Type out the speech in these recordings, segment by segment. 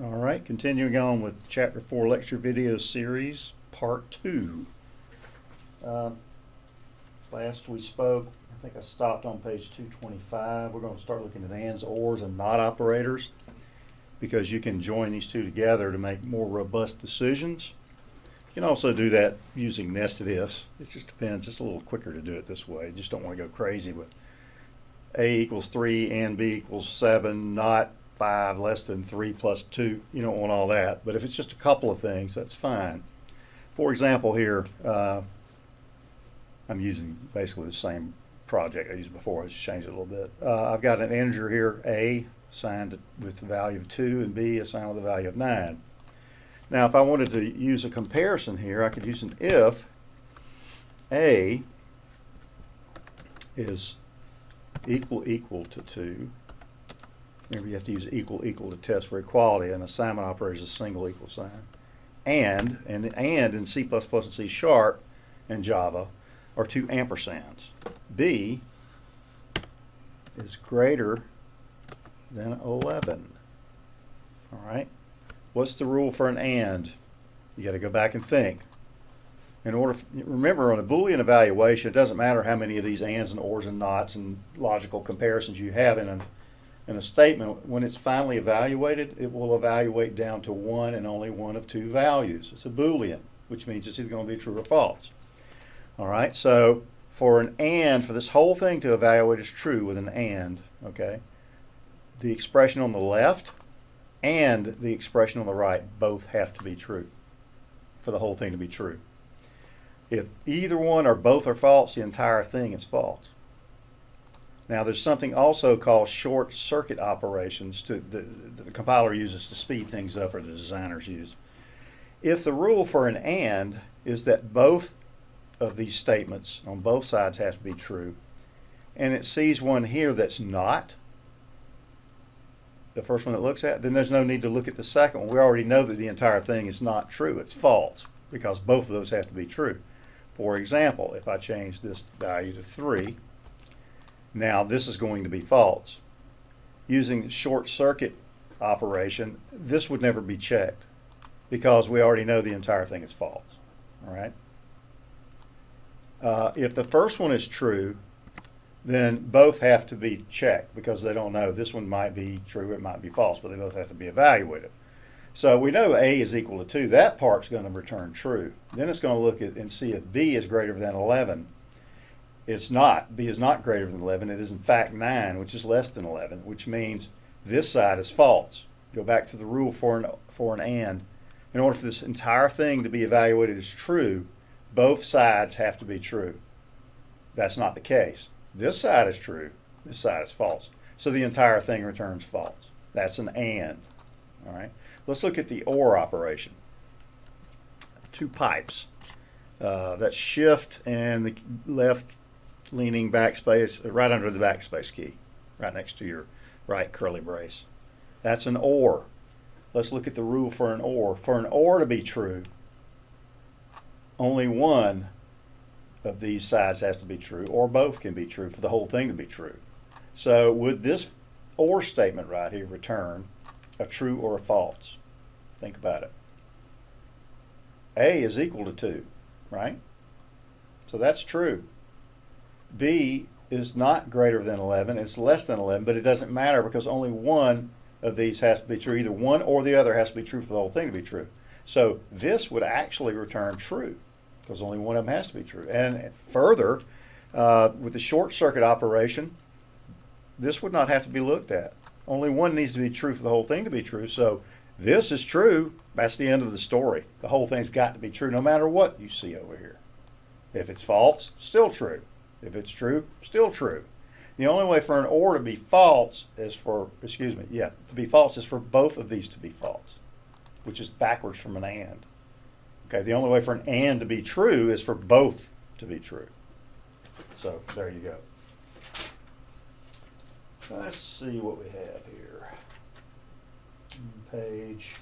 All right, continuing on with Chapter 4 lecture video series, Part 2. Last we spoke, I think I stopped on page 225. We're going to start looking at ands, ors, and not operators because you can join these two together to make more robust decisions. You can also do that using nested ifs. It just depends. It's a little quicker to do it this way. You just don't want to go crazy with A equals 3 and B equals 7, not 5 less than 3 plus 2. You don't want all that. But if it's just a couple of things, that's fine. For example, here, I'm using basically the same project I used before. I just changed it a little bit. I've got an integer here, A, assigned with the value of 2, and B assigned with the value of 9. Now, if I wanted to use a comparison here, I could use an if A is equal to 2. Remember, you have to use equal to test for equality. An assignment operator is a single equal sign. And in C++ and C# and Java are two ampersands. B is greater than 11. All right. What's the rule for an and? You got to go back and think. Remember, on a Boolean evaluation, it doesn't matter how many of these ands and ors and nots and logical comparisons you have in a statement. When it's finally evaluated, it will evaluate down to one and only one of two values. It's a Boolean, which means it's either going to be true or false. All right, so for an and, for this whole thing to evaluate as true with an and, okay, the expression on the left and the expression on the right both have to be true for the whole thing to be true. If either one or both are false, the entire thing is false. Now, there's something also called short circuit operations the compiler uses to speed things up, or the designers use. If the rule for an and is that both of these statements on both sides have to be true, and it sees one here that's not the first one it looks at, then there's no need to look at the second one. We already know that the entire thing is not true. It's false because both of those have to be true. For example, if I change this value to 3, now this is going to be false. Using the short circuit operation, this would never be checked because we already know the entire thing is false. All right. If the first one is true, then both have to be checked because they don't know. This one might be true, it might be false, but they both have to be evaluated. So we know A is equal to 2. That part's going to return true. Then it's going to look at and see if B is greater than 11. It's not. B is not greater than 11. It is in fact 9, which is less than 11, which means this side is false. Go back to the rule for an and. In order for this entire thing to be evaluated as true, both sides have to be true. That's not the case. This side is true. This side is false. So the entire thing returns false. That's an and. All right. Let's look at the or operation. Two pipes. That's shift and the left leaning backspace, right under the backspace key, right next to your right curly brace. That's an or. Let's look at the rule for an or. For an or to be true, only one of these sides has to be true, or both can be true for the whole thing to be true. So would this or statement right here return a true or a false? Think about it. A is equal to 2, right? So that's true. B is not greater than 11. It's less than 11, but it doesn't matter because only one of these has to be true. Either one or the other has to be true for the whole thing to be true. So this would actually return true because only one of them has to be true. And further, with the short circuit operation, this would not have to be looked at. Only one needs to be true for the whole thing to be true. So this is true. That's the end of the story. The whole thing's got to be true no matter what you see over here. If it's false, still true. If it's true, still true. The only way for an or to be false is for, to be false is for both of these to be false, which is backwards from an and. Okay, the only way for an and to be true is for both to be true. So there you go. Let's see what we have here. Page.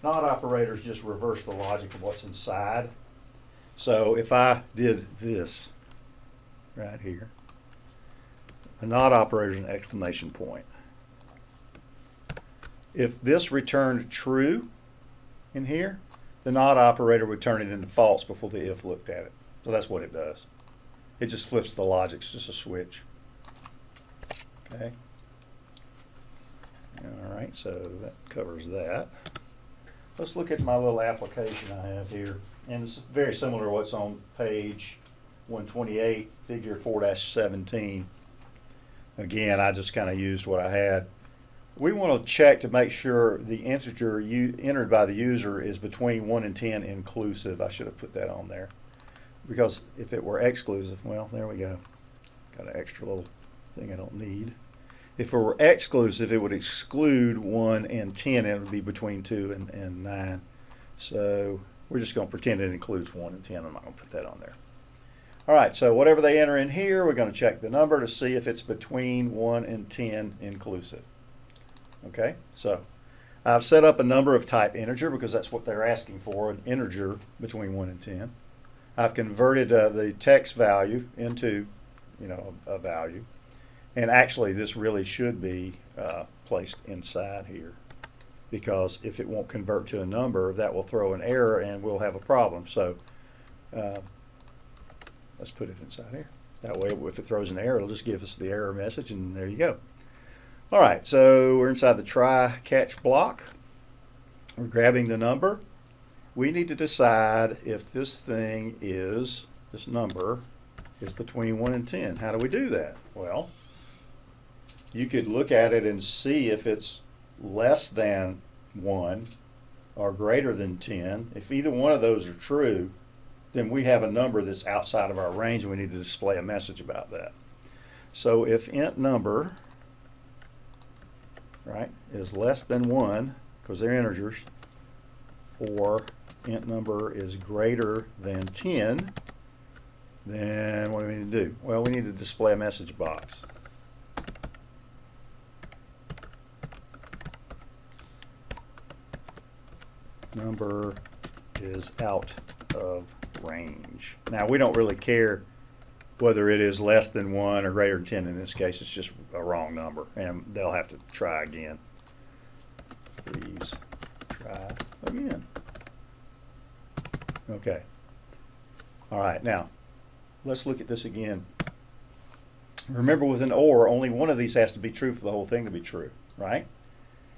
Not operators just reverse the logic of what's inside. So if I did this right here, a not operator is an exclamation point. if this returned true in here, the not operator would turn it into false before the if looked at it. So that's what it does. It just flips the logic. It's just a switch. Okay. All right, so that covers that. Let's look at my little application I have here. And it's very similar to what's on page 128, figure 4-17. Again, I just kind of used what I had. We want to check to make sure the integer entered by the user is between 1 and 10 inclusive. I should have put that on there. Because if it were exclusive, well, there we go. Got an extra little thing I don't need. If it were exclusive, it would exclude 1 and 10, and it would be between 2 and 9. So we're just going to pretend it includes 1 and 10. I'm not going to put that on there. All right, so whatever they enter in here, we're going to check the number to see if it's between 1 and 10 inclusive. Okay, so I've set up a number of type integer because that's what they're asking for, an integer between 1 and 10. I've converted the text value into, a value. And actually, this really should be placed inside here, because if it won't convert to a number, that will throw an error and we'll have a problem. So let's put it inside here. That way, if it throws an error, it'll just give us the error message, and there you go. All right, so we're inside the try catch block. We're grabbing the number. We need to decide if this number is between 1 and 10. How do we do that? Well, you could look at it and see if it's less than 1 or greater than 10. If either one of those are true, then we have a number that's outside of our range, and we need to display a message about that. So if int number, right, is less than 1, because they're integers, or int number is greater than 10, then what do we need to do? Well, we need to display a message box. Number is out of range. Now, we don't really care whether it is less than 1 or greater than 10. In this case, it's just a wrong number, and they'll have to try again. Please try again. Okay. All right, now, let's look at this again. Remember, with an OR, only one of these has to be true for the whole thing to be true, right?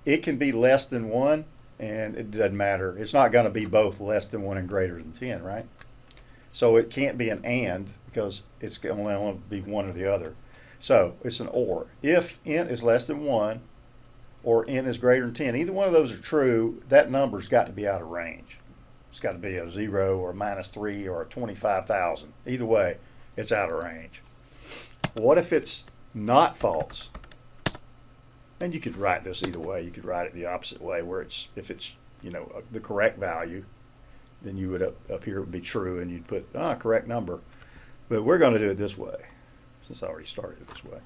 It can be less than 1, and it doesn't matter. It's not going to be both less than 1 and greater than 10, right? So it can't be an and, because it's only going to be one or the other. So it's an OR. If int is less than 1 or int is greater than 10, either one of those are true, that number's got to be out of range. It's got to be a 0 or -3 or 25,000. Either way, it's out of range. What if it's not false? And you could write this either way. You could write it the opposite way, where if it's the correct value, then you would up here it would be true, and you'd put correct number. But we're going to do it this way, since I already started it this way.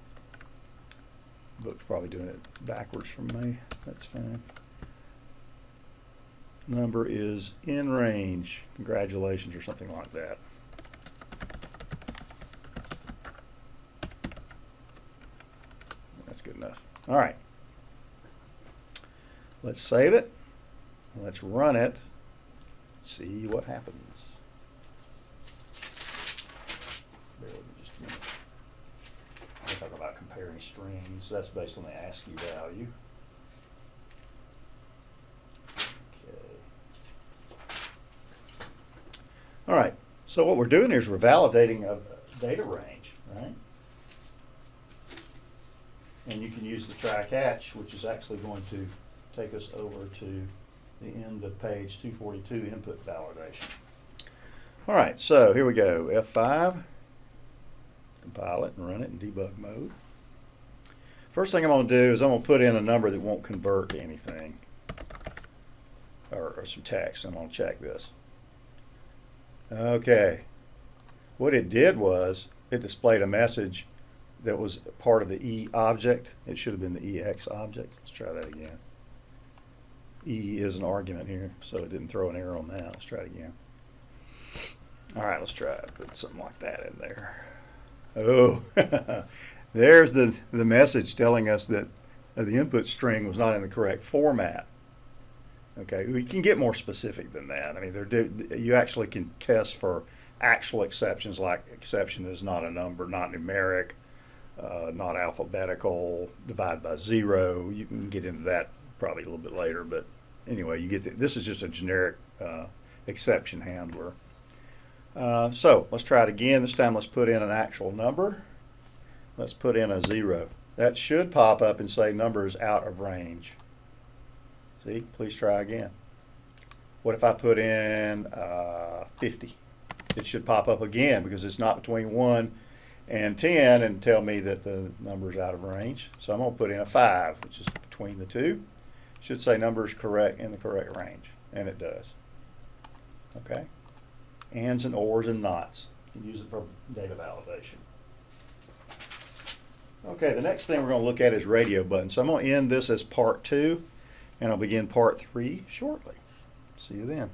The book's probably doing it backwards from me. That's fine. Number is in range. Congratulations, or something like that. That's good enough. All right. Let's save it. Let's run it. See what happens. Bear with me just a minute. We'll talk about comparing strings. That's based on the ASCII value. All right, so what we're doing here is we're validating a data range, right? And you can use the try catch, which is actually going to take us over to the end of page 242, input validation. All right, so here we go, F5, compile it and run it in debug mode. First thing I'm going to do is I'm going to put in a number that won't convert to anything, or some text. I'm going to check this. Okay, what it did was it displayed a message that was part of the E object. It should have been the EX object. Let's try that again. E is an argument here, so it didn't throw an error on that. Let's try it again. All right, let's try it. Put something like that in there. Oh, there's the message telling us that the input string was not in the correct format. Okay, we can get more specific than that. I mean, you actually can test for actual exceptions, like exception is not a number, not numeric, not alphabetical, divide by 0. You can get into that probably a little bit later, but anyway, you get this is just a generic exception handler. So let's try it again. This time let's put in an actual number. Let's put in a 0. That should pop up and say number is out of range. See, please try again. What if I put in 50? It should pop up again because it's not between 1 and 10 and tell me that the number is out of range. So I'm going to put in a 5, which is between the two. It should say number is correct in the correct range, and it does. Okay? Ands and ors and nots. You can use it for data validation. Okay, the next thing we're going to look at is radio buttons. So I'm going to end this as part 2, and I'll begin part 3 shortly. See you then.